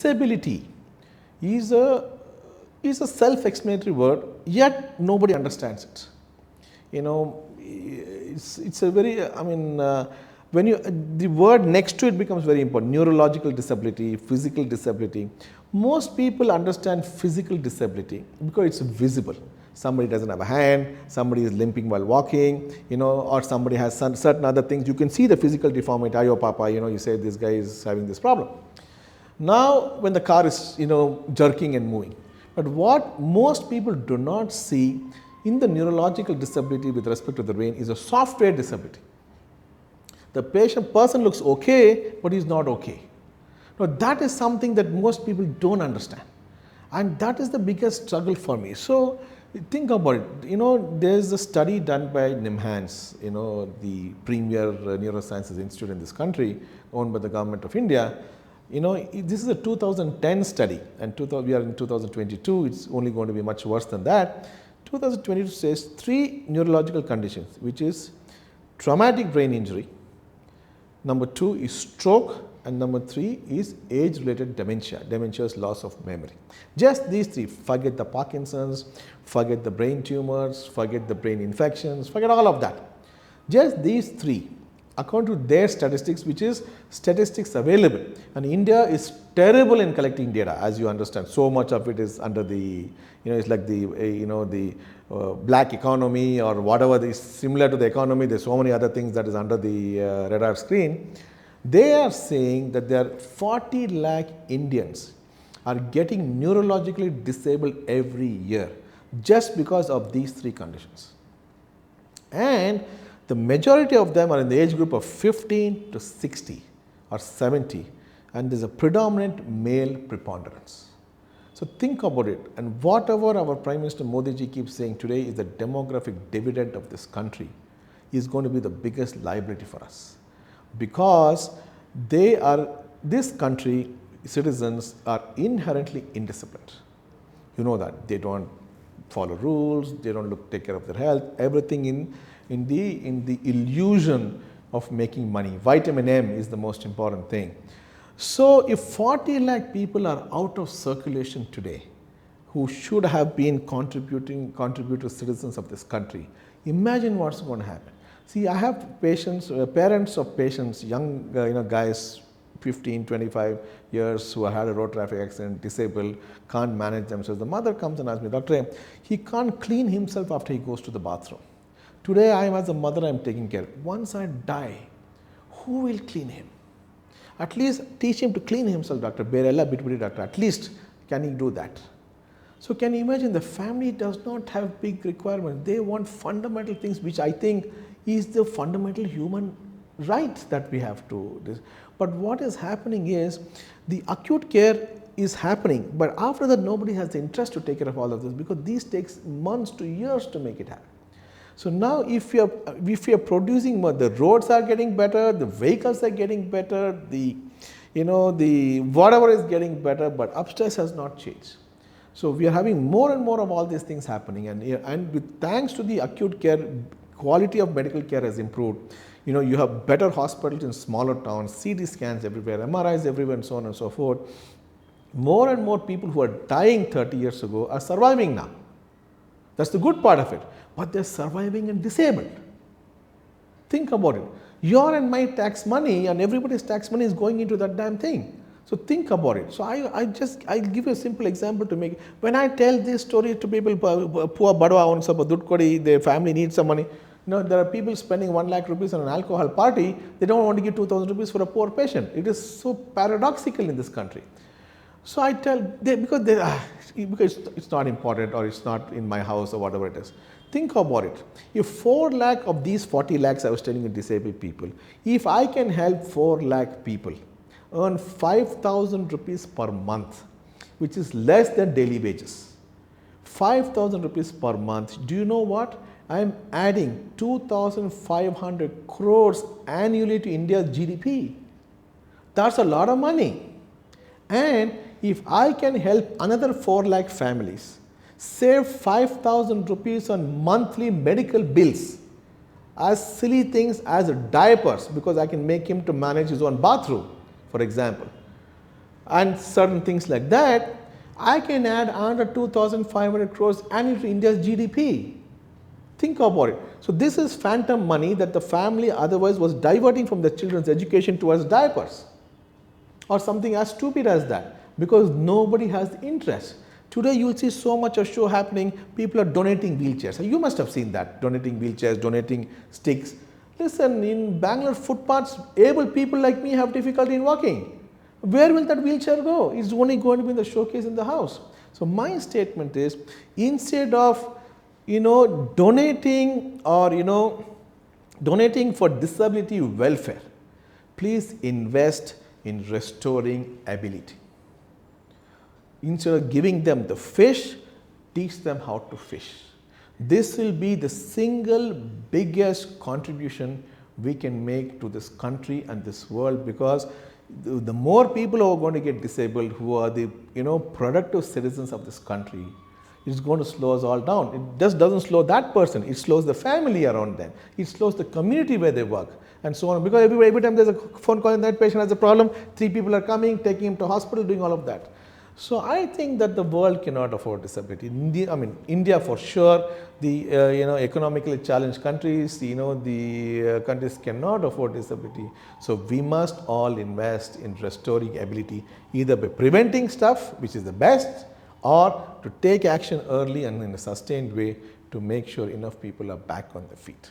Disability is a self-explanatory word, yet nobody understands it. You know, it's a very, when the word next to it becomes very important. Neurological disability, physical disability. Most people understand physical disability because it's visible. Somebody doesn't have a hand, somebody is limping while walking, or somebody has certain other things. You can see the physical deformity. Ayo papa, you say this guy is having this problem. Now, when the car is, jerking and moving. But what most people do not see in the neurological disability with respect to the brain is a software disability. The person looks okay, but he's not okay. Now, that is something that most people don't understand. And that is the biggest struggle for me. So, think about it. There's a study done by NIMHANS, the premier neurosciences institute in this country, owned by the government of India. This is a 2010 study, and we are in 2022, it's only going to be much worse than that. 2022 says 3 neurological conditions, which is traumatic brain injury, number 2 is stroke, and number 3 is age-related dementia. Dementia is loss of memory. Just these 3, forget the Parkinson's, forget the brain tumors, forget the brain infections, forget all of that. Just these 3. According to their statistics, which is statistics available, and India is terrible in collecting data, as you understand. So much of it is under the, it's like the black economy or whatever is similar to the economy. There's so many other things that is under the radar screen. They are saying that there are 40 lakh Indians are getting neurologically disabled every year just because of these 3 conditions. And the majority of them are in the age group of 15 to 60 or 70, and there's a predominant male preponderance. So think about it, and whatever our Prime Minister Modi ji keeps saying today is the demographic dividend of this country is going to be the biggest liability for us, because this country citizens are inherently indisciplined. You know that they don't follow rules, they don't take care of their health, everything in the illusion of making money. Vitamin M is the most important thing. So if 40 lakh people are out of circulation today, who should have been contributing citizens of this country, imagine what's going to happen. See, I have parents of patients, young guys, 15, 25 years, who had a road traffic accident, disabled, can't manage themselves. The mother comes and asks me, Doctor, he can't clean himself after he goes to the bathroom. Today, I am as a mother, I am taking care. Once I die, who will clean him? At least teach him to clean himself, Doctor. Doctor. At least can he do that? So can you imagine, the family does not have big requirements. They want fundamental things, which I think is the fundamental human right that we have to do. But what is happening is the acute care is happening, but after that nobody has the interest to take care of all of this, because these takes months to years to make it happen. So now if you are producing more, the roads are getting better, the vehicles are getting better, the whatever is getting better, but upstairs has not changed. So we are having more and more of all these things happening, and with thanks to the acute care, quality of medical care has improved. You have better hospitals in smaller towns, CT scans everywhere, MRIs everywhere, and so on and so forth. More and more people who are dying 30 years ago are surviving now. That's the good part of it. But they're surviving and disabled. Think about it. Your and my tax money and everybody's tax money is going into that damn thing. So think about it. So I'll give you a simple example to make. When I tell this story to people, poor badwa owns up a dudkodi, their family needs some money. There are people spending 1 lakh rupees on an alcohol party. They don't want to give 2,000 rupees for a poor patient. It is so paradoxical in this country. So I tell them, because it's not important, or it's not in my house, or whatever it is. Think about it. If 4 lakh of these 40 lakhs I was telling you disabled people, if I can help 4 lakh people earn 5,000 rupees per month, which is less than daily wages, 5,000 rupees per month, do you know what? I am adding 2,500 crores annually to India's GDP. That's a lot of money. And if I can help another 4 lakh families save 5,000 rupees on monthly medical bills, as silly things as diapers, because I can make him to manage his own bathroom, for example. and certain things like that, I can add another 2,500 crores annually to India's GDP. Think about it. So this is phantom money that the family otherwise was diverting from the children's education towards diapers or something as stupid as that, because nobody has the interest. Today you will see so much of show happening, people are donating wheelchairs. You must have seen that, donating wheelchairs, donating sticks. Listen, in Bangalore footpaths, able people like me have difficulty in walking. Where will that wheelchair go? It's only going to be in the showcase in the house. So my statement is, instead of donating or donating for disability welfare, please invest in restoring ability. Instead of giving them the fish, teach them how to fish. This will be the single biggest contribution we can make to this country and this world, because the more people who are going to get disabled, who are the productive citizens of this country, it's going to slow us all down. It just doesn't slow that person, it slows the family around them, it slows the community where they work, and so on. Because every time there's a phone call and that patient has a problem, 3 people are coming, taking him to hospital, doing all of that. So I think that the world cannot afford disability. India for sure, the economically challenged countries, the countries cannot afford disability. So we must all invest in restoring ability, either by preventing stuff, which is the best, or to take action early and in a sustained way to make sure enough people are back on their feet.